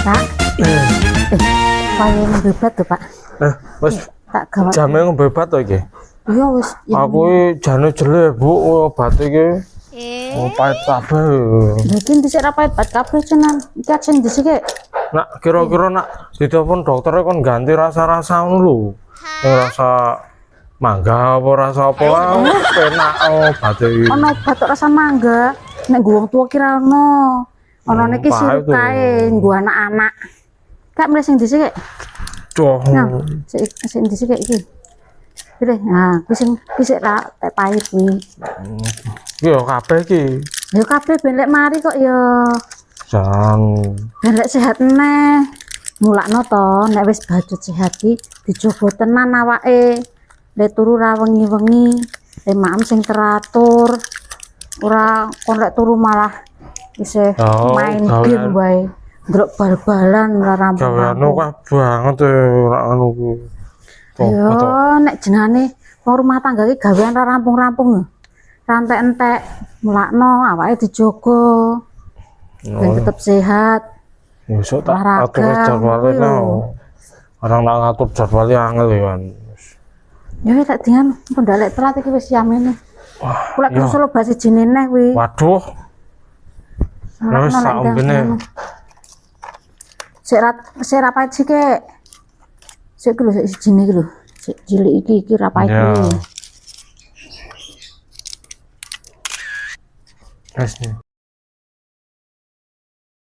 Pak. Paling bebat tuh, Pak. Wis Tak gawat. jame ngebebat to iki. Iya wis. Aku iki jane jelek, Bu, obat iki. Oh, pahit kabeh. Mungkin dhisik ra pahit kabeh cenan. Iki ajeng dhisik e. Nak kira-kira nak ditelepon dokternya kon ganti rasa-rasa ngono lho. Yang rasa mangga apa rasa apa wae penak obat iki. Ono obat rasa mangga. Nek nggo wong tuwa kira ono. Ono niki sirup kae nggo anak-anak. Kak mrene sing dhisik e. Duh. Nah, sing dhisik iki. Pilih. Nah, kuwi sing ra tek pahit kuwi. Yo kabeh iki. Ya kabeh ben lek mari kok ya Jan. ben lek sehat neh. Mulakno to, nek wis badut sehat iki dijogo tenan awake. Lek turu ra wengi-wengi, lek maem sing teratur. Ora kon lek turu malah isih main game wae. Ndruk bal-balan ora rampung. Gaweane kok banget ora ngono ku. Yo nek jenenge wong rumah tangga iki gawean ra rampung-rampung. Rantek-entek mulakno awake dijogo. Ben tetep sehat. Besok tak atur jadwalnya. Orang nak ngatur jadwalnya angel ya kan. Ya tak dengan pendalek telat iki wis yamene. Wah, kula terus lo basi jenenge kuwi. Waduh. Wis sak ombene. Sik ra pahit sik e. Sik lho sik sijine iki lho. Sik cilik iki ra pahit kuwi. Wis.